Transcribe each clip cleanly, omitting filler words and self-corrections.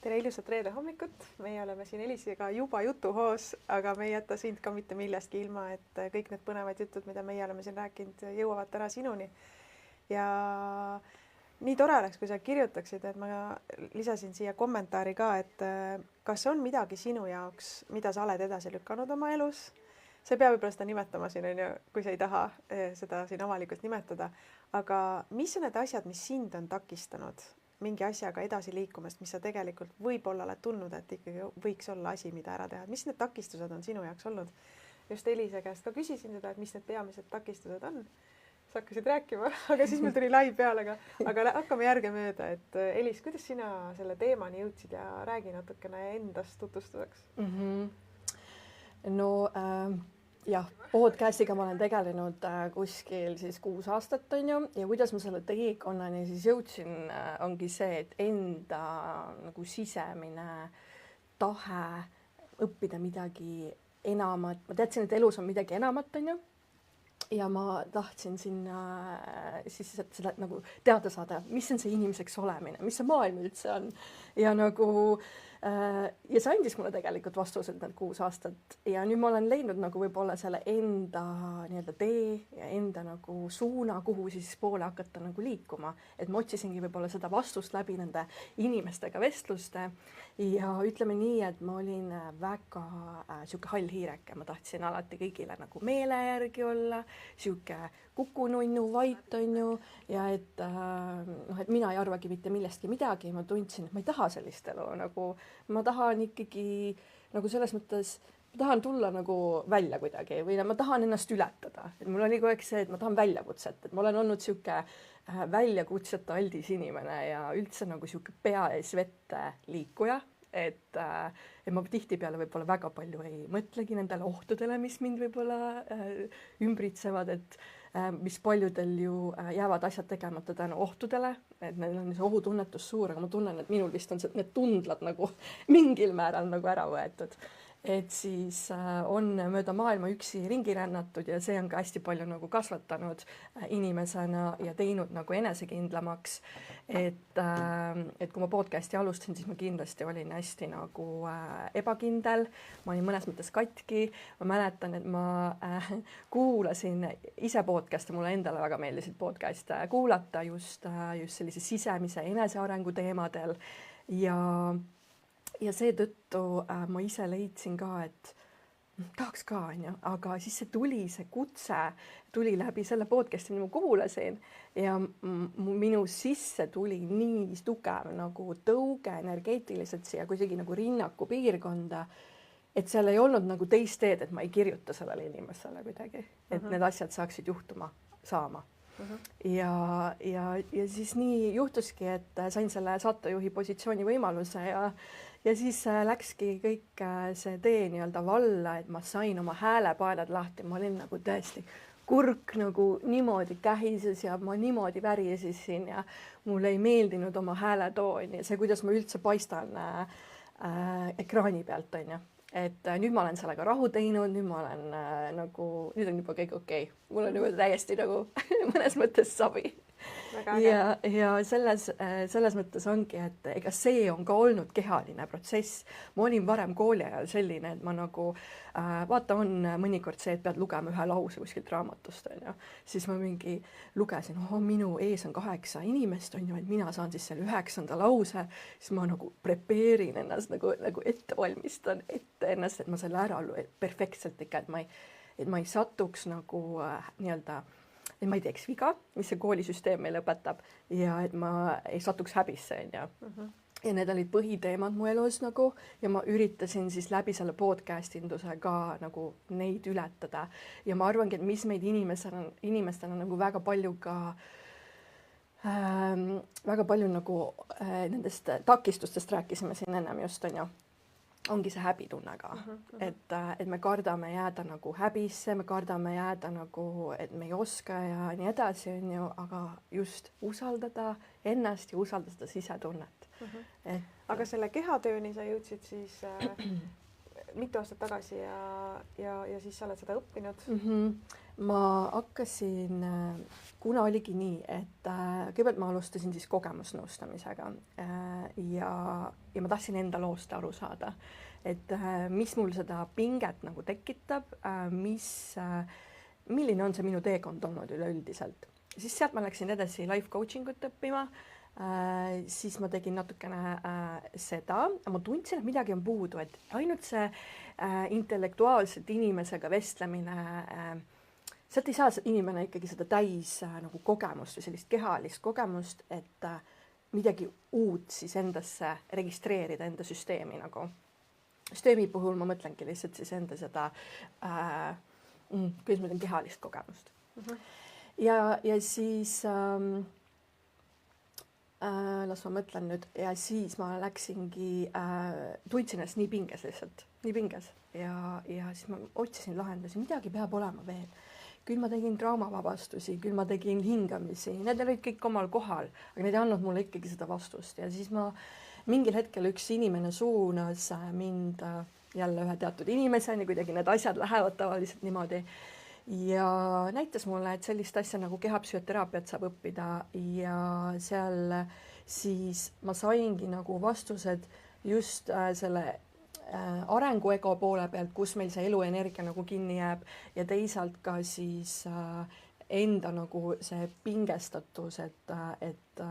tere ilusat reede hommikut, meie oleme siin Elisiga juba jutuhoos, aga me ei jäta sind ka mitte millestki ilma, et kõik need põnevad jutud, mida meie oleme siin rääkinud, jõuavad täna sinuni. Ja nii tore oleks, kui sa kirjutaksid, et ma lisasin siia kommentaari ka, et kas on midagi sinu jaoks, mida sa oled edasi lükanud oma elus? Sa ei pea võib-olla seda nimetama siin, kui sa ei taha seda siin avalikult nimetada, aga mis on need asjad, mis sind on takistanud mingi asjaga edasi liikumast, mis sa tegelikult võib-olla oled tundnud, et ikkagi võiks olla asi, mida ära teha. Mis need takistused on sinu jaoks olnud? Just Elise käest ka küsisin seda, et mis need peamised takistused on. Sa hakkasid rääkima, aga siis meil tuli live peale, aga hakkame järgemööda. Et Elis, kuidas sina selle teemani jõudsid ja räägi natukene endast tutvustuseks? Jah, podcastiga ma olen tegelenud kuskil siis 6 aastat on ju ja kuidas ma selle teekonnani siis jõudsin, ongi see, et enda nagu sisemine tahe õppida midagi enamat. Ma teadsin, et elus on midagi enamat on ju ja ma tahtsin sinna siis seda nagu teada saada, mis on see inimeseks olemine, mis see maailm üldse on ja nagu ja see andis mulle tegelikult vastused need 6 aastat ja nüüd ma olen leidnud nagu võib-olla selle enda nii-öelda tee ja enda nagu suuna, kuhu siis poole hakata nagu liikuma, et ma otsisingi võib-olla seda vastust läbi nende inimestega vestluste ja ütleme nii, et ma olin väga sihuke hall hiireke, ma tahtsin alati kõigile nagu meele järgi olla, sihuke kukununnu, vait on ju ja et mina ei arvagi mitte millestki midagi, ma tundsin, et ma ei taha sellist elu nagu ma tahan ikkagi nagu selles mõttes, ma tahan tulla nagu välja kuidagi või ma tahan ennast ületada. Et mul oli kogu aeg see, et ma tahan väljakutset, et ma olen olnud sihuke väljakutseta aldis inimene ja üldse nagu sihuke pea ees vette liikuja, et ma tihtipeale võib-olla väga palju ei mõtlegi nendele ohtudele, mis mind võib-olla ümbritsevad, et mis paljudel ju jäävad asjad tegemata tänu ohtudele, et neil on see ohutunnetus suur, aga ma tunnen, et minul vist on need tundlad nagu mingil määral nagu ära võetud. Et siis on mööda maailma üksi ringi rännatud ja see on ka hästi palju nagu kasvatanud inimesena ja teinud nagu enesekindlamaks. Et kui ma podcasti alustasin, siis ma kindlasti olin hästi nagu ebakindel. Ma olin mõnes mõttes katki. Ma mäletan, et ma kuulasin ise podcast'e, mulle endale väga meeldisid podcast'e kuulata just sellise sisemise enesearengu teemadel ja seetõttu ma ise leidsin ka, et tahaks ka, aga siis see kutse tuli läbi selle podcast'i, mida ma kuulasin ja minu sisse tuli nii tugev nagu tõuge energeetiliselt siia kuidagi nagu rinnaku piirkonda, et seal ei olnud nagu teist teed, et ma ei kirjuta sellele inimesele kuidagi, et need asjad saaksid juhtuma saama. Ja siis nii juhtuski, et sain selle saatejuhi positsiooni võimaluse ja siis läkski kõik see tee nii-öelda valla, et ma sain oma häälepaelad lahti, ma olin nagu tõesti kurk nagu niimoodi kähises ja ma niimoodi värisesin ja mulle ei meeldinud oma hääletoon ja see, kuidas ma üldse paistan ekraani pealt on ju. Et nüüd ma olen sellega rahu teinud, nüüd on juba kõik okei. Mul on juba täiesti nagu mõnes mõttes sabi. Ja selles mõttes ongi, et ega see on ka olnud kehaline protsess. Ma olin varem kooli ajal selline, et ma nagu, vaata on mõnikord see, et pead lugema ühe lause kuskilt raamatust, on ju. Siis ma mingi lugesin, minu ees on 8 inimest, on ju, et mina saan siis selle 9. lause, siis ma nagu prepeerin ennast, nagu ette valmistan ette ennast, et ma selle ära perfektselt ikka, et ma ei satuks nagu nii-öelda et ma ei teeks viga, mis see koolisüsteem meile õpetab ja et ma ei satuks häbisse. Ja need olid põhiteemad mu elus nagu ja ma üritasin siis läbi selle podcastinduse ka nagu neid ületada. Ja ma arvangi, et mis meid inimestena nagu väga palju nagu nendest takistustest rääkisime siin ennem just on ju. Ongi see häbitunne ka, et me kardame jääda nagu häbisse, me kardame jääda nagu, et me ei oska ja nii edasi on ju, aga just usaldada ennast ja usaldada sisetunnet. Aga selle kehatööni sa jõudsid siis mitu aastat tagasi ja siis sa oled seda õppinud? Ma hakkasin, kuna oligi nii, et kõigepealt ma alustasin siis kogemusnõustamisega ja ma tahtsin enda loost aru saada, et mis mul seda pinget nagu tekitab, milline on see minu teekond olnud üleüldiselt. Siis sealt ma läksin edasi life coaching ut õppima, siis ma tegin natukene seda, ma tundsin, et midagi on puudu, et ainult see intellektuaalselt inimesega vestlemine, sealt ei saa inimene ikkagi seda täis nagu kogemust või sellist kehalist kogemust, et midagi uut siis endasse registreerida, enda süsteemi nagu. Süsteemi puhul ma mõtlengi lihtsalt siis enda seda, kuidas ma ütlen, kehalist kogemust. Ja siis las ma mõtlen nüüd ja siis ma läksingi, tundsin ennast nii pinges lihtsalt, nii pinges ja siis ma otsisin lahendusi, midagi peab olema veel. Küll ma tegin traumavabastusi, küll ma tegin hingamisi, need olid kõik omal kohal, aga need ei andnud mulle ikkagi seda vastust ja siis ma mingil hetkel üks inimene suunas mind jälle ühe teatud inimeseni, kuidagi need asjad lähevad tavaliselt niimoodi ja näitas mulle, et sellist asja nagu kehapsühhoteraapiat saab õppida ja seal siis ma saingi nagu vastused just selle arenguego poole pealt, kus meil see eluenergia nagu kinni jääb ja teisalt ka siis enda nagu see pingestatus, et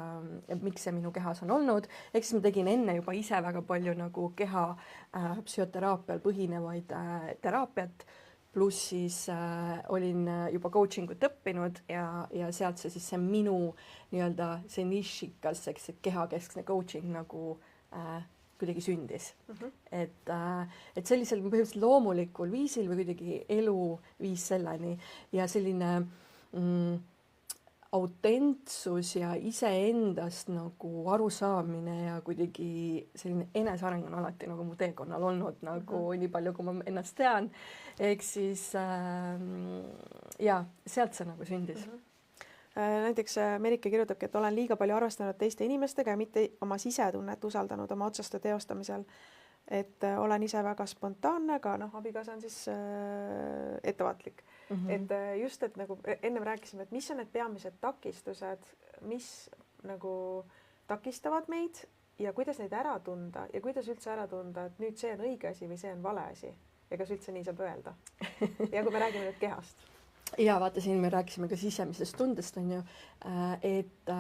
miks see minu kehas on olnud. Ehk siis ma tegin enne juba ise väga palju nagu keha psühhoteraapial põhinevaid teraapiat, pluss siis olin juba coaching ut õppinud ja sealt see siis see minu nii-öelda see nišikas, see kehakeskne coaching nagu kuidagi sündis. Et sellisel põhimõtteliselt loomulikul viisil või kuidagi elu viis selleni ja selline autentsus ja iseendast nagu arusaamine ja kuidagi selline eneseareng on alati nagu mu teekonnal olnud nagu nii palju, kui ma ennast tean. Ehk siis sealt see nagu sündis. Näiteks Merike kirjutabki, et olen liiga palju arvestanud teiste inimestega ja mitte oma sisetunnet usaldanud oma otsuste teostamisel. Et olen ise väga spontaanne, aga abikaasa on siis ettevaatlik. Et just, et nagu ennem rääkisime, et mis on need peamised takistused, mis nagu takistavad meid ja kuidas neid ära tunda ja kuidas üldse ära tunda, et nüüd see on õige asi või see on vale asi ja kas üldse nii saab öelda. Ja kui me räägime nüüd kehast. Ja vaata, siin me rääkisime ka sisemisest tundest, on ju, et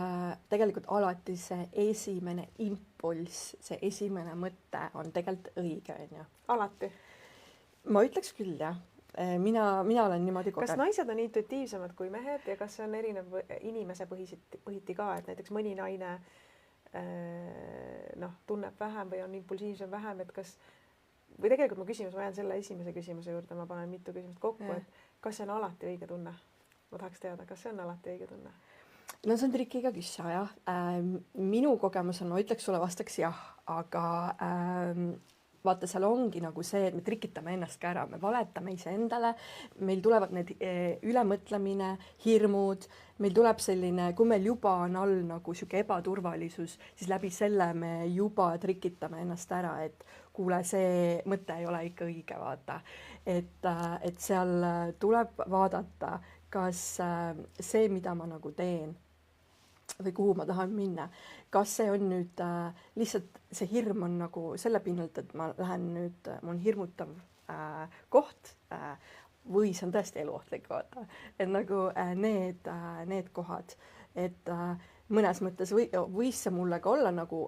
tegelikult alati see esimene impulss, see esimene mõte on tegelikult õige, on ju. Alati? Ma ütleks küll, jah. Mina olen niimoodi kogenud. Kas naised on intuitiivsemad kui mehed ja kas see on erinev inimese põhiti ka, et näiteks mõni naine tunneb vähem või on impulsiivsem vähem, et kas, või tegelikult mu küsimus, ma jään selle esimese küsimuse juurde, ma panen mitu küsimust kokku, et kas see on alati õige tunne? Ma tahaks teada, kas see on alati õige tunne? No see on trikiga küssa, jah. Minu kogemus on, ma ütleks sulle vastaks jah, aga vaata, seal ongi nagu see, et me trikitame ennast ka ära, me valetame iseendale, meil tulevad need ülemõtlemine, hirmud, meil tuleb selline, kui meil juba on all nagu sihuke ebaturvalisus, siis läbi selle me juba trikitame ennast ära, et kuule, see mõte ei ole ikka õige, vaata. Et seal tuleb vaadata, kas see, mida ma nagu teen või kuhu ma tahan minna, kas see on nüüd lihtsalt see hirm on nagu selle pinnalt, et ma lähen nüüd, mul on hirmutav koht või see on tõesti eluohtlik, vaata. Et nagu need kohad, et mõnes mõttes võis see mulle ka olla nagu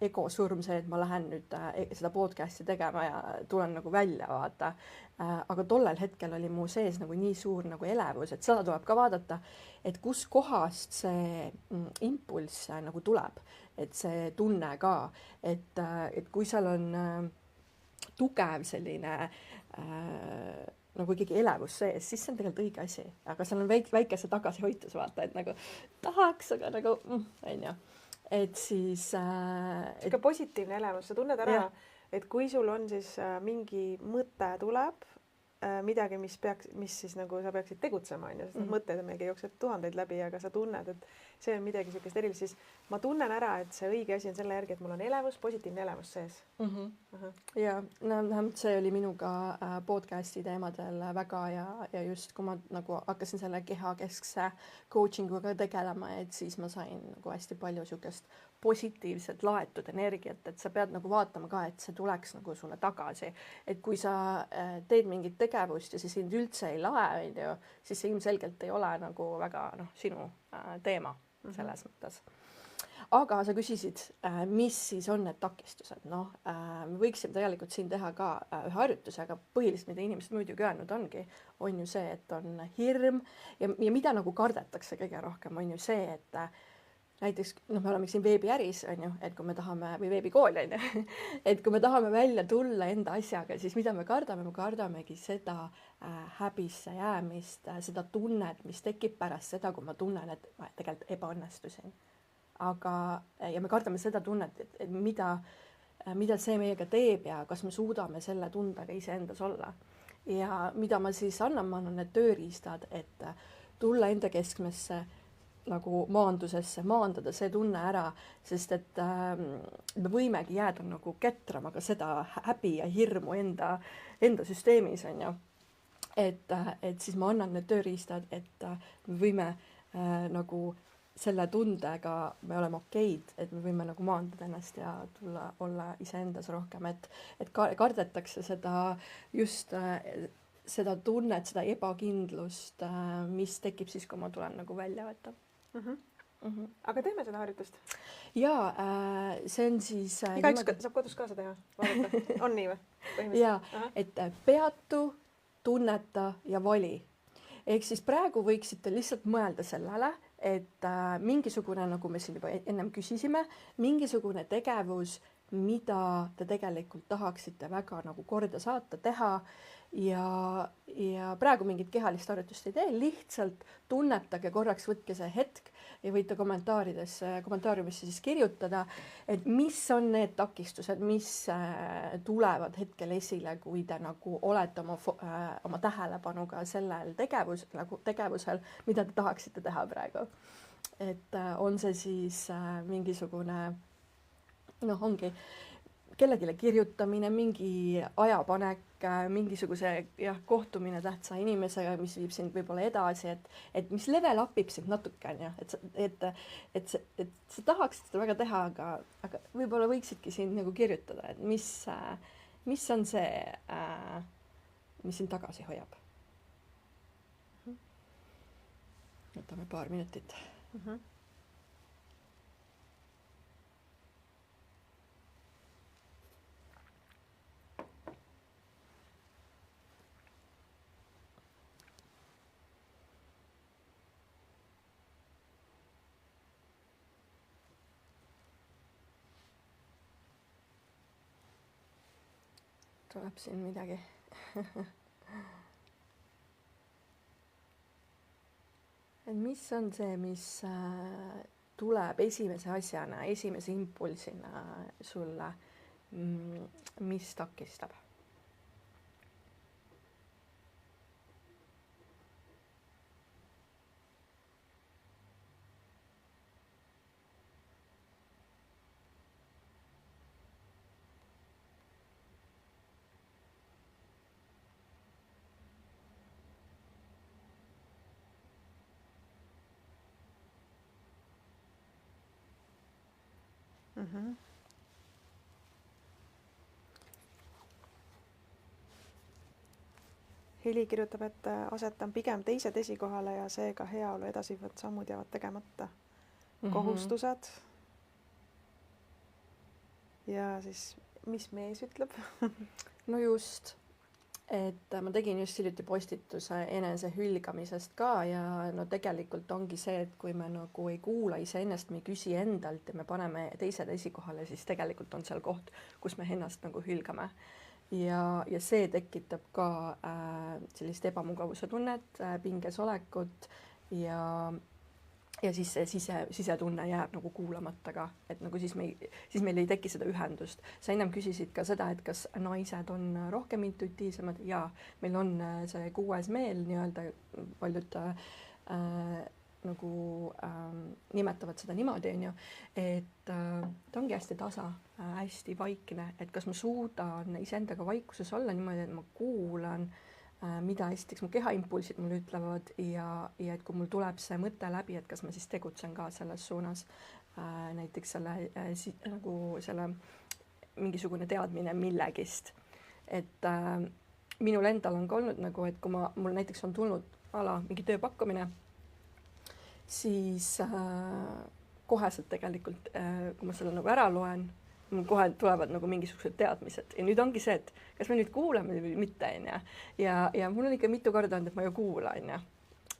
egosurm see, et ma lähen nüüd seda podcasti tegema ja tulen nagu välja, vaata. Aga tollel hetkel oli mu sees nagu nii suur nagu elevus, et seda tuleb ka vaadata, et kus kohast see impulss nagu tuleb, et see tunne ka, et kui seal on tugev selline nagu ikkagi elevus sees, siis see on tegelikult õige asi, aga seal on väike see tagasihoitus, vaata, et nagu tahaks, aga nagu on ju, et siis ka positiivne elevus, sa tunned ära, et kui sul on siis mingi mõte tuleb midagi, mis siis nagu sa peaksid tegutsema, on ju, sest mõtteid on meil jookseb tuhandeid läbi, aga sa tunned, et see on midagi niisugust erilist, siis ma tunnen ära, et see õige asi on selle järgi, et mul on elevus, positiivne elevus sees. Ja no, see oli minuga podcasti teemadel väga ja just kui ma nagu hakkasin selle kehakeskse coaching uga tegelema, et siis ma sain nagu hästi palju niisugust positiivset laetud energiat, et sa pead nagu vaatama ka, et see tuleks nagu sulle tagasi, et kui sa teed mingit tegevust ja siis sind üldse ei lae, on ju, siis see ilmselgelt ei ole nagu väga sinu teema selles mõttes. Aga sa küsisid, mis siis on need takistused, noh, me võiksime tegelikult siin teha ka ühe harjutuse, aga põhiliselt, mida inimesed muidugi öelnud ongi, on ju see, et on hirm ja mida nagu kardetakse kõige rohkem, on ju see, et näiteks, noh, me oleme siin veebiäris, on ju, et kui me tahame, või veebikool, on ju, et kui me tahame välja tulla enda asjaga, siis mida me kardamegi seda häbisse jäämist, seda tunnet, mis tekib pärast seda, kui ma tunnen, et ma tegelikult ebaõnnestusin. Aga, ja me kardame seda tunnet, et mida see meiega teeb ja kas me suudame selle tundega iseendas olla. Ja mida ma siis annan need tööriistad, et tulla enda keskmesse, nagu maandusesse, maandada see tunne ära, sest et me võimegi jääda nagu ketrama ka seda häbi ja hirmu enda süsteemis, on ju. Et siis ma annan need tööriistad, et me võime nagu selle tundega, me oleme okeid, et me võime nagu maandada ennast ja tulla, olla iseendas rohkem, et kardetakse seda just seda tunnet, seda ebakindlust, mis tekib siis, kui ma tulen nagu välja võtta. Aga teeme seda harjutust. Ja see on siis igaüks saab kodus kaasa teha, vaadata. On nii või? Ja, et peatu, tunneta ja vali. Ehk siis praegu võiksite lihtsalt mõelda sellele, et mingisugune, nagu me siin juba ennem küsisime, mingisugune tegevus, mida te tegelikult tahaksite väga nagu korda saata, teha ja praegu mingit kehalist harjutust ei tee, lihtsalt tunnetage korraks, võtke see hetk ja võite kommentaariumisse siis kirjutada, et mis on need takistused, mis tulevad hetkel esile, kui te nagu olete oma tähelepanuga sellel tegevusel, mida te tahaksite teha praegu. Et on see siis mingisugune, noh, ongi kellegile kirjutamine, mingi ajapanek, mingisuguse kohtumine tähtsa inimesega, mis viib sind võib-olla edasi, et mis level upib sind natuke, on ju, et sa tahaksid seda väga teha, aga võib-olla võiksidki sind nagu kirjutada, et mis on see, mis sind tagasi hoiab. Võtame paar minutit. Tuleb siin midagi. Et mis on see, mis tuleb esimese asjana, esimese impulsina sulle, mis takistab? Heli kirjutab, et asetan pigem teised esikohale ja seega heaolu edasivad sammud jäävad tegemata. Kohustused. Ja siis, mis mees ütleb? No just, et ma tegin just hiljuti postituse enese hülgamisest ka ja no tegelikult ongi see, et kui me nagu ei kuula iseennast, me ei küsi endalt ja me paneme teised esikohale, siis tegelikult on seal koht, kus me ennast nagu hülgame. Ja see tekitab ka sellist ebamugavuse tunnet, pinges olekut ja ja siis see sisetunne jääb nagu kuulamata ka, et nagu siis meil ei teki seda ühendust. sa ennem küsisid ka seda, et kas naised on rohkem intuitiivsemad. Jaa, meil on see 6. meel nii-öelda, paljud nagu nimetavad seda niimoodi, on ju, et ta ongi hästi tasa, hästi vaikne, et kas ma suudan iseendaga vaikuses olla niimoodi, et ma kuulan, mida esiteks mu kehaimpulsid mulle ütlevad ja et kui mul tuleb see mõte läbi, et kas ma siis tegutsen ka selles suunas, näiteks nagu selle mingisugune teadmine millegist. Et minul endal on ka olnud nagu, et kui mul näiteks on tulnud mingi tööpakkumine, siis koheselt tegelikult, kui ma selle nagu ära loen, mul kohe tulevad nagu mingisugused teadmised ja nüüd ongi see, et kas me nüüd kuulame või mitte, onju. Ja mul on ikka mitu korda olnud, et ma ju kuula, onju.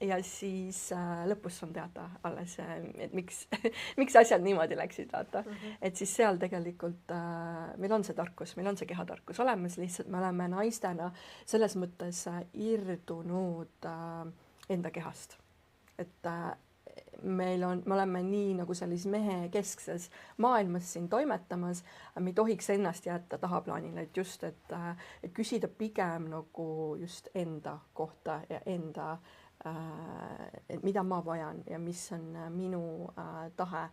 Ja siis lõpus on teada alles, et miks asjad niimoodi läksid, vaata. Et siis seal tegelikult meil on see tarkus, meil on see kehatarkus olemas, lihtsalt me oleme naistena selles mõttes irdunud enda kehast. Et me oleme nii nagu sellises mehekeskses maailmas siin toimetamas, me ei tohiks ennast jätta tahaplaanile, et just, et küsida pigem nagu just enda kohta ja enda, et mida ma vajan ja mis on minu tahe,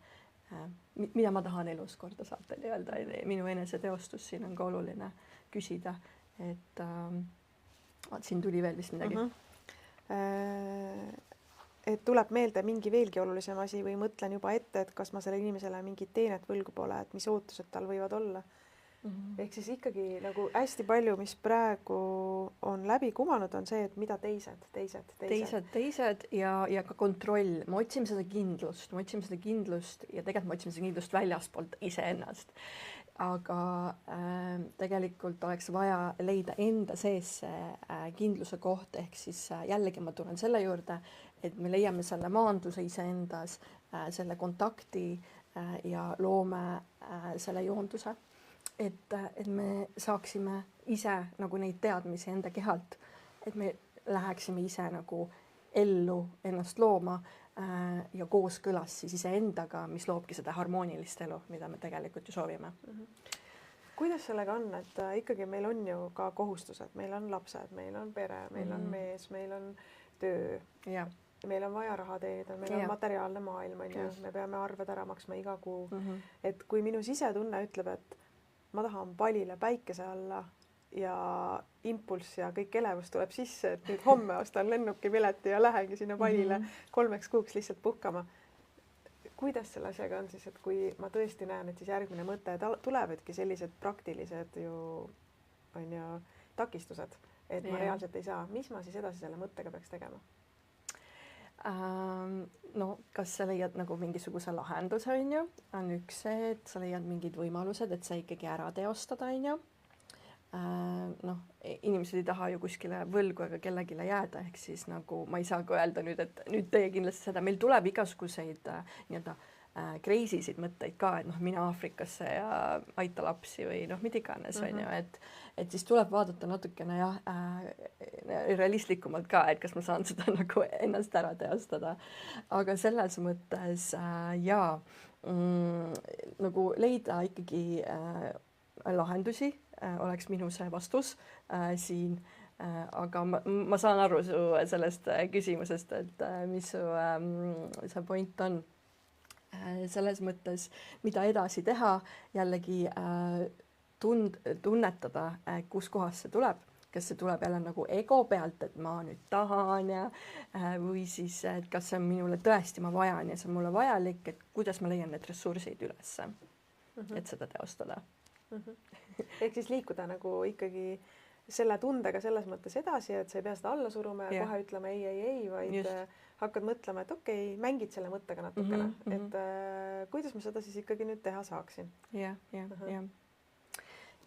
mida ma tahan elus korda saata nii-öelda, minu eneseteostus siin on ka oluline küsida, et siin tuli veel vist midagi. Et tuleb meelde mingi veelgi olulisem asi või mõtlen juba ette, et kas ma selle inimesele mingit teenet võlgu pole, et mis ootused tal võivad olla. Ehk siis ikkagi nagu hästi palju, mis praegu on läbi kumanud, on see, et mida teised ja ka kontroll. Me otsime seda kindlust ja tegelikult me otsime seda kindlust väljaspoolt iseennast. Aga tegelikult oleks vaja leida enda sees see kindluse koht, ehk siis jällegi ma tulen selle juurde, et me leiame selle maanduse iseendas, selle kontakti ja loome selle joonduse, et me saaksime ise nagu neid teadmisi enda kehalt, et me läheksime ise nagu ellu ennast looma ja kooskõlas siis iseendaga, mis loobki seda harmoonilist elu, mida me tegelikult ju soovime. Kuidas sellega on, et ikkagi meil on ju ka kohustused, meil on lapsed, meil on pere, meil on mees, meil on töö, meil on vaja raha teenida, meil on materiaalne maailm, me peame arved ära maksma iga kuu. Et kui minu sisetunne ütleb, et ma tahan palile päikese alla ja impulss ja kõik elevus tuleb sisse, et nüüd homme ostan lennukipileti ja lähengi sinna palile 3 kuuks lihtsalt puhkama. Kuidas selle asjaga on siis, et kui ma tõesti näen, et siis järgmine mõte tulevadki sellised praktilised ju on ju takistused, et ma reaalselt ei saa, mis ma siis edasi selle mõttega peaks tegema? No, kas sa leiad nagu mingisuguse lahenduse, on ju, on üks see, et sa leiad mingid võimalused, et sa ikkagi ära teostada, on ju. Noh, inimesed ei taha ju kuskile võlgu ega kellegile jääda, ehk siis nagu ma ei saa ka öelda nüüd, et nüüd teie kindlasti seda, meil tuleb igasuguseid nii-öelda kreisisid mõtteid ka, et noh, mine Aafrikasse ja aita lapsi või noh, mida iganes, on ju, et siis tuleb vaadata natukene realistlikumalt ka, et kas ma saan seda nagu ennast ära teostada. Aga selles mõttes nagu leida ikkagi lahendusi oleks minu see vastus siin, aga ma saan aru su sellest küsimusest, et mis su see point on. Selles mõttes, mida edasi teha, jällegi tunnetada, kus kohas see tuleb, kas see tuleb jälle nagu ego pealt, et ma nüüd tahan või siis, et kas see on minule tõesti ma vajan ja see on mulle vajalik, et kuidas ma leian need ressursid ülesse, et seda teostada. Ehk siis liikuda nagu ikkagi selle tundega selles mõttes edasi, et sa ei pea seda alla suruma ja kohe ütlema ei, vaid just. Hakkad mõtlema, et okei, mängid selle mõttega natukene, et kuidas ma seda siis ikkagi nüüd teha saaksin. Ja.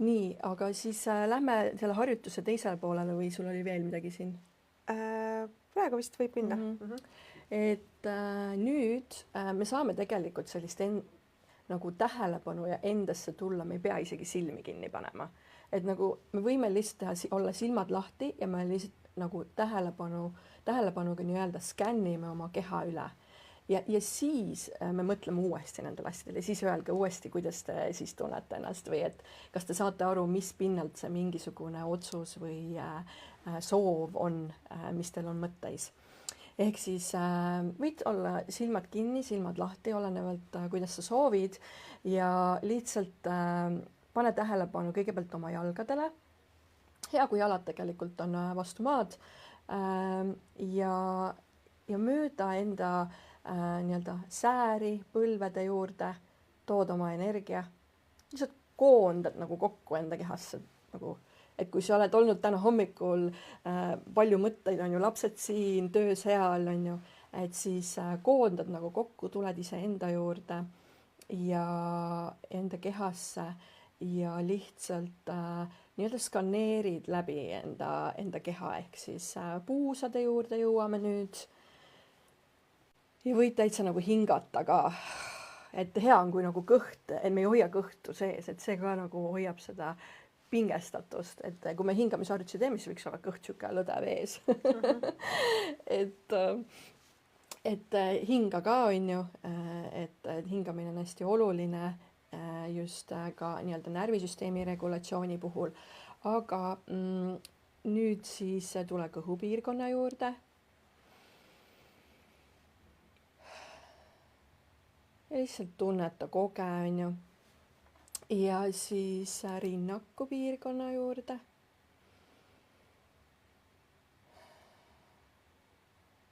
Nii, aga siis lähme selle harjutuse teisele poolele või sul oli veel midagi siin? Praegu vist võib minna. Et nüüd me saame tegelikult sellist nagu tähelepanu ja endasse tulla, me ei pea isegi silmi kinni panema. Et nagu me võime lihtsalt olla silmad lahti ja me lihtsalt nagu tähelepanuga nii-öelda skännime oma keha üle ja siis me mõtleme uuesti nendele asjadele, siis öelge uuesti, kuidas te siis tunnete ennast või et kas te saate aru, mis pinnalt see mingisugune otsus või soov on, mis teil on mõtteis. Ehk siis võid olla silmad kinni, silmad lahti, olenevalt kuidas sa soovid ja lihtsalt pane tähelepanu kõigepealt oma jalgadele. Hea, kui jalad tegelikult on vastu maad ja mööda enda nii-öelda sääri põlvede juurde tood oma energia. Lihtsalt koondad nagu kokku enda kehasse nagu. Et kui sa oled olnud täna hommikul palju mõtteid, on ju lapsed siin, töö seal, on ju, et siis koondad nagu kokku, tuled ise enda juurde ja enda kehasse ja lihtsalt nii-öelda skaneerid läbi enda keha, ehk siis puusade juurde jõuame nüüd. Ja võid täitsa nagu hingata ka, et hea on, kui nagu kõht, et me ei hoia kõhtu sees, et see ka nagu hoiab seda pingestatust, et kui me hingamisharjutusi teeme, siis võiks olla kõht sihuke lõdev ees. et hinga ka on ju, et hingamine on hästi oluline just ka nii-öelda närvisüsteemi regulatsiooni puhul, aga nüüd siis tule kõhupiirkonna juurde. Ja lihtsalt tunneta koge on ju. Ja siis rinnaku piirkonna juurde.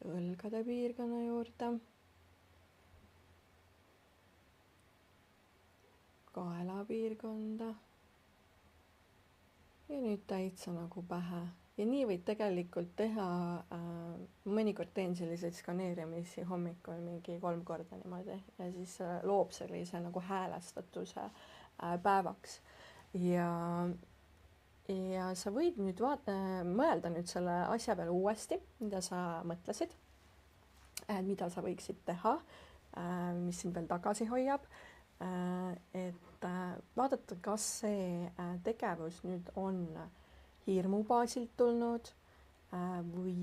Õlgade piirkonna juurde. Kaela piirkonda. Ja nüüd täitsa nagu pähe. Ja nii võid tegelikult teha, mõnikord teen selliseid skaneerimisi hommikul mingi 3 korda niimoodi ja siis loob sellise nagu häälestatuse päevaks ja sa võid nüüd mõelda nüüd selle asja peale uuesti, mida sa mõtlesid, mida sa võiksid teha, mis sind veel tagasi hoiab, et vaadata, kas see tegevus nüüd on hirmu baasilt tulnud või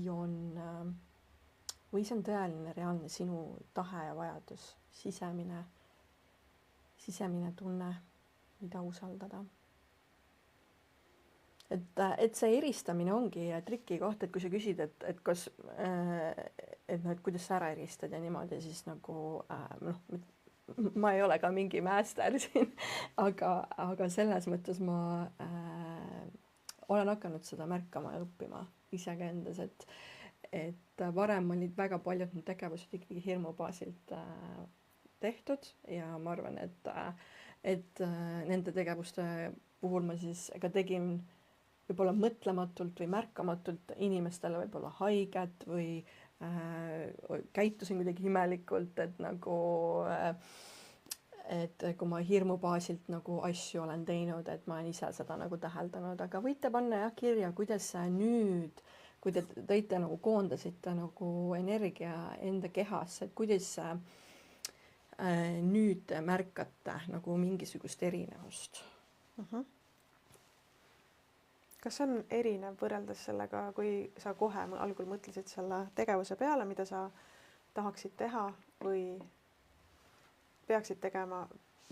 see on tõeline, reaalne sinu tahe ja vajadus, sisemine tunne, mida usaldada. Et see eristamine ongi triki koht, et kui sa küsid, et kas, et kuidas sa ära eristad ja niimoodi, siis nagu ma ei ole ka mingi mäester siin, aga selles mõttes ma olen hakanud seda märkama ja õppima isegi endas, et varem olid väga paljud need tegevused ikkagi hirmu baasilt tehtud ja ma arvan, et nende tegevuste puhul ma siis ka tegin võib-olla mõtlematult või märkamatult inimestele võib-olla haiget või käitusin kuidagi imelikult, et nagu et kui ma hirmu baasilt nagu asju olen teinud, et ma olen ise seda nagu täheldanud, aga võite panna jah kirja, kuidas nüüd, kui te tõite nagu koondasite nagu energia enda kehasse, et kuidas nüüd märkate nagu mingisugust erinevust. Kas on erinev võrreldes sellega, kui sa kohe algul mõtlesid selle tegevuse peale, mida sa tahaksid teha või peaksid tegema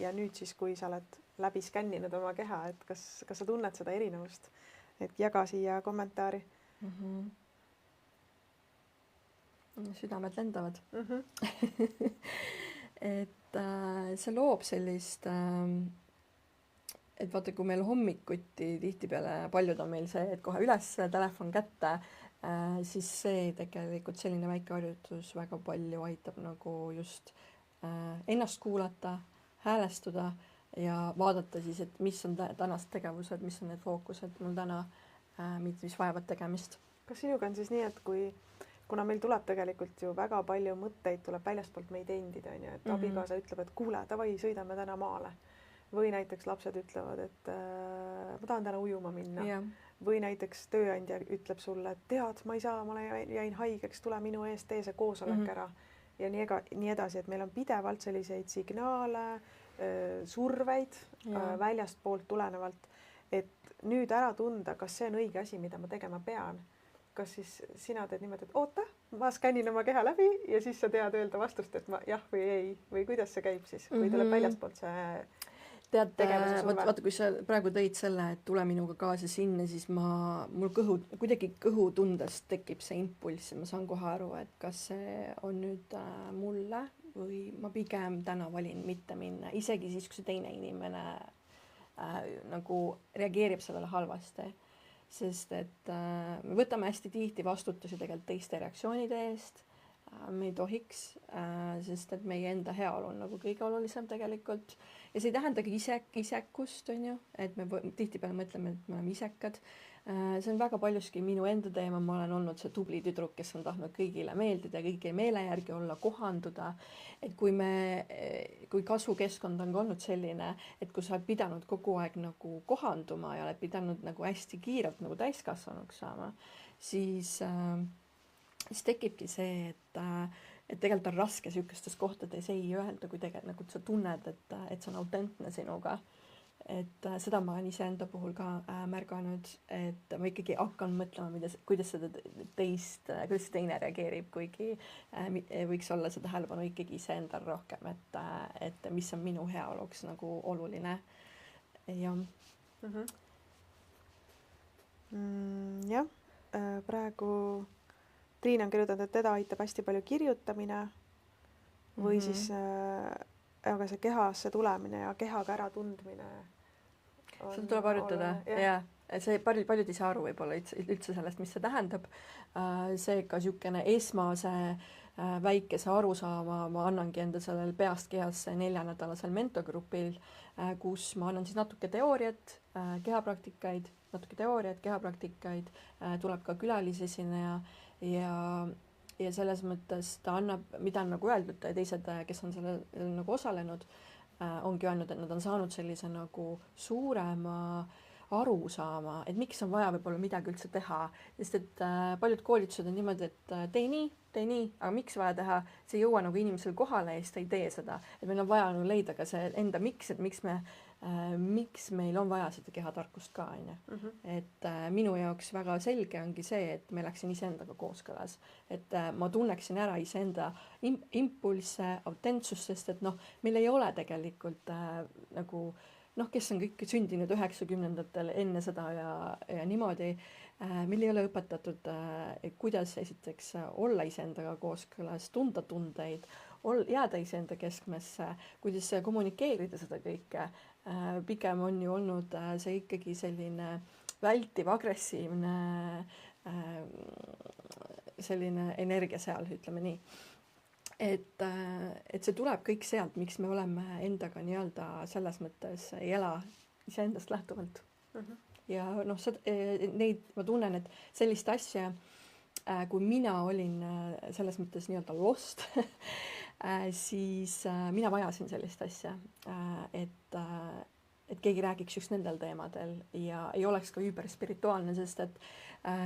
ja nüüd siis, kui sa oled läbi skänninud oma keha, et kas sa tunned seda erinevust, et jaga siia kommentaari. Südamed lendavad. Et see loob sellist, et vaata, kui meil hommikuti tihtipeale paljud on meil see, et kohe üles telefon kätte, siis see tegelikult selline väike harjutus väga palju aitab nagu just ennast kuulata, häälestuda ja vaadata siis, et mis on tänast tegevused, mis on need fookused mul täna, mis vajavad tegemist. Kas sinuga on siis nii, et kuna meil tuleb tegelikult ju väga palju mõtteid, tuleb väljastpoolt meid endid, on ju, et abikaasa ütleb, et kuule, davai, sõidame täna maale. Või näiteks lapsed ütlevad, et ma tahan täna ujuma minna. Yeah. Või näiteks tööandja ütleb sulle, et tead, ma ei saa, ma jäin haigeks, tule minu eest, tee see koosolek ära. Ja nii edasi, et meil on pidevalt selliseid signaale, surveid väljastpoolt tulenevalt, et nüüd ära tunda, kas see on õige asi, mida ma tegema pean kas siis sina teed niimoodi, et oota, ma skännin oma keha läbi ja siis sa tead öelda vastust, et ma jah või ei või kuidas see käib siis, kui tuleb väljastpoolt see tead, tegevuse surve? vaata, kui sa praegu tõid selle, et tule minuga kaasa sinna, siis mul kuidagi kõhutundest tekib see impulss ja ma saan kohe aru, et kas see on nüüd mulle või ma pigem täna valin mitte minna, isegi siis, kui see teine inimene nagu reageerib sellele halvasti. Sest et me võtame hästi tihti vastutusi tegelikult teiste reaktsioonide eest, me ei tohiks, sest et meie enda heaolu on nagu kõige olulisem tegelikult ja see ei tähendagi isekust, on ju, et me tihtipeale mõtleme, et me oleme isekad. See on väga paljuski minu enda teema, ma olen olnud see tubli tüdruk, kes on tahtnud kõigile meeldida, kõigi meele järgi olla, kohanduda, et kui kasvukeskkond on olnud selline, et kui sa oled pidanud kogu aeg nagu kohanduma ja oled pidanud nagu hästi kiirelt nagu täiskasvanuks saama, siis tekibki see, et tegelikult on raske sihukestes kohtades ei öelda, kui tegelikult nagu sa tunned, et see on autentne sinuga. Et seda ma olen iseenda puhul ka märganud, et ma ikkagi hakkan mõtlema, kuidas see teine reageerib, kuigi võiks olla see tähelepanu ikkagi iseendal rohkem, et mis on minu heaoluks nagu oluline. Ja. Jah, praegu Triin on kirjutanud, et teda aitab hästi palju kirjutamine või siis aga see kehasse tulemine ja kehaga ära tundmine. Seda tuleb harjutada, jah. See paljud ei saa aru võib-olla üldse sellest, mis see tähendab. Seega niisugune esmase väikese arusaama ma annangi enda sellel peast kehasse 4-nädalasel mentogrupil, kus ma annan siis natuke teooriat, kehapraktikaid, tuleb ka külalisesineja ja selles mõttes ta annab, mida on nagu öeldud, teised, kes on sellel nagu osalenud, ongi öelnud, et nad on saanud sellise nagu suurema arusaama, et miks on vaja võib-olla midagi üldse teha, sest et paljud koolitused on niimoodi, et tee nii, aga miks vaja teha, see ei jõua nagu inimesel kohale ja siis ta ei tee seda, et meil on vaja nagu leida ka see enda miks, et miks meil on vaja seda kehatarkust ka, on ju. Et minu jaoks väga selge ongi see, et me läksin iseendaga kooskõlas, et ma tunneksin ära iseenda impulsse, autentsust, sest et meil ei ole tegelikult nagu kes on kõik sündinud 90-ndatel enne seda ja niimoodi, meil ei ole õpetatud, kuidas esiteks olla iseendaga kooskõlas, tunda tundeid, jääda iseenda keskmesse, kuidas kommunikeerida seda kõike. Pigem on ju olnud see ikkagi selline vältiv, agressiivne selline energia seal, ütleme nii. Et see tuleb kõik sealt, miks me oleme endaga nii-öelda selles mõttes ei ela iseendast lähtuvalt. Ja neid ma tunnen, et sellist asja, kui mina olin selles mõttes nii-öelda lost, siis mina vajasin sellist asja, et keegi räägiks just nendel teemadel ja ei oleks ka üüberspirituaalne, sest et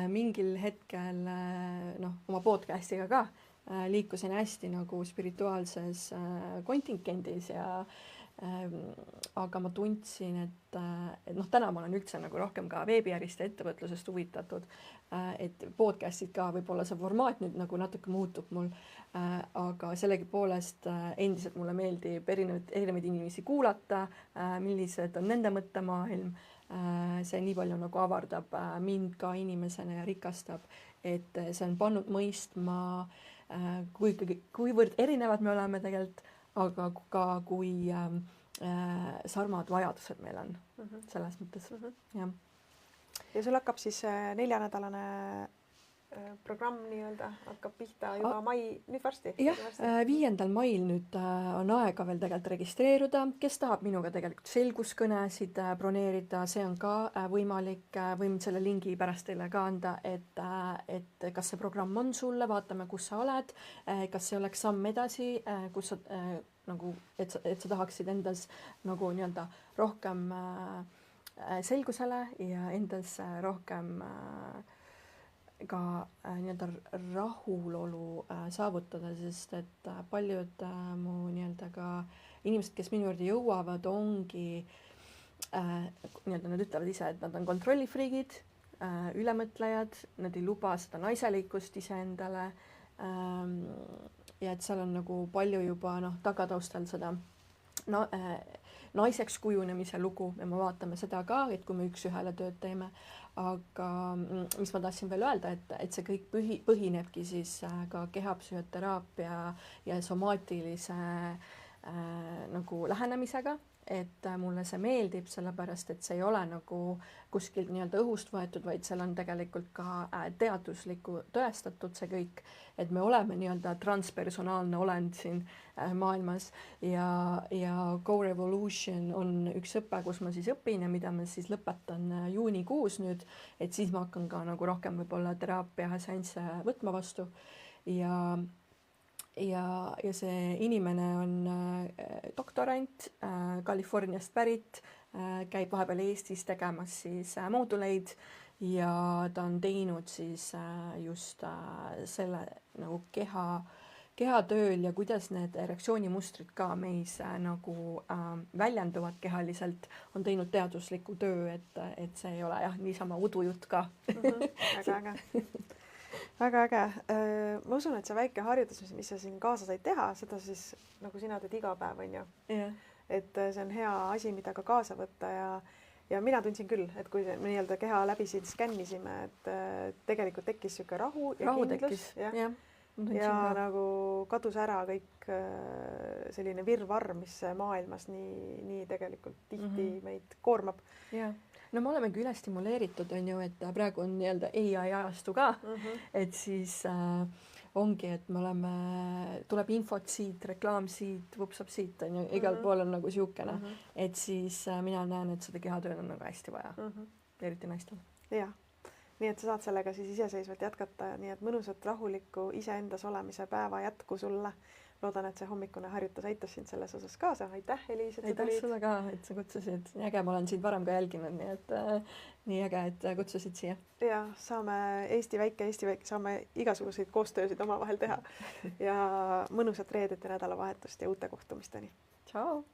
mingil hetkel oma podcast'iga ka liikusin hästi nagu spirituaalses kontingendis aga ma tundsin, et täna ma olen üldse nagu rohkem ka veebiärist ja ettevõtlusest huvitatud, et podcast'id ka võib-olla see formaat nüüd nagu natuke muutub mul, aga sellegipoolest endiselt mulle meeldib erinevaid inimesi kuulata, millised on nende mõttemaailm, see nii palju nagu avardab mind ka inimesena ja rikastab, et see on pannud mõistma kuivõrd erinevad me oleme tegelikult, aga ka kui sarmad vajadused meil on selles mõttes. Jah. Ja sul hakkab siis 4-nädalane programm nii-öelda hakkab pihta juba nüüd varsti? Jah, 5. mail nüüd on aega veel tegelikult registreeruda, kes tahab minuga tegelikult selguskõnesid broneerida, see on ka võimalik, võin selle lingi pärast teile ka anda, et kas see programm on sulle, vaatame, kus sa oled, kas see oleks samm edasi, kus sa nagu, et sa tahaksid endas nagu nii-öelda rohkem selgusele ja endas rohkem ka nii-öelda rahulolu saavutada, sest et paljud mu nii-öelda ka inimesed, kes minu juurde jõuavad, ongi nii-öelda nad ütlevad ise, et nad on kontrollifriigid, ülemõtlejad, nad ei luba seda naiselikkust iseendale. Ja et seal on nagu palju juba tagataustal seda naiseks kujunemise lugu ja me vaatame seda ka, et kui me üks-ühele tööd teeme. Aga mis ma tahtsin veel öelda, et see kõik põhinebki siis ka kehapsühhoteraapia ja somaatilise nagu lähenemisega. Et mulle see meeldib, sellepärast et see ei ole nagu kuskilt nii-öelda õhust võetud, vaid seal on tegelikult ka teaduslikku tõestatud see kõik, et me oleme nii-öelda transpersonaalne olend siin maailmas ja Co-Revolution on üks õpe, kus ma siis õpin ja mida ma siis lõpetan juunikuus nüüd, et siis ma hakkan ka nagu rohkem võib-olla teraapia seansse võtma vastu ja see inimene on doktorant, Californiast pärit, käib vahepeal Eestis tegemas siis mooduleid ja ta on teinud siis just selle nagu kehatööl ja kuidas need erektsioonimustrid ka meis nagu väljenduvad kehaliselt, on teinud teadusliku töö, et see ei ole jah, niisama udujutt ka. Väga äge. Väga äge. Ma usun, et see väike harjutus, mis sa siin kaasa said teha, seda siis nagu sina teed iga päev, on ju. Yeah. Et see on hea asi, mida ka kaasa võtta ja mina tundsin küll, et kui me nii-öelda keha läbi siin skännisime, et tegelikult tekkis siuke rahu ja kindlus. Ja nagu kadus ära kõik selline virvarr, mis maailmas nii tegelikult tihti meid koormab. Yeah. No me olemegi üle stimuleeritud, on ju, et praegu on nii-öelda AI ajastu ka, et siis ongi, et me oleme, tuleb infot siit, reklaam siit, vupsab siit, on ju, igal pool on nagu siukene, et siis mina näen, et seda kehatööd on nagu hästi vaja, eriti naistel. Jah, nii et sa saad sellega siis iseseisvalt jätkata, nii et mõnusat rahulikku iseendas olemise päeva jätku sulle. Loodan, et see hommikune harjutus aitas sind selles osas kaasa. Aitäh, Eliis, et aitäh sulle ka, et sa kutsusid. Nii äge, ma olen sind varem ka jälginud, nii et nii äge, et kutsusid siia. Ja saame Eesti väike, saame igasuguseid koostöösid omavahel teha ja mõnusat reedet ja nädalavahetust ja uute kohtumisteni. Tšau!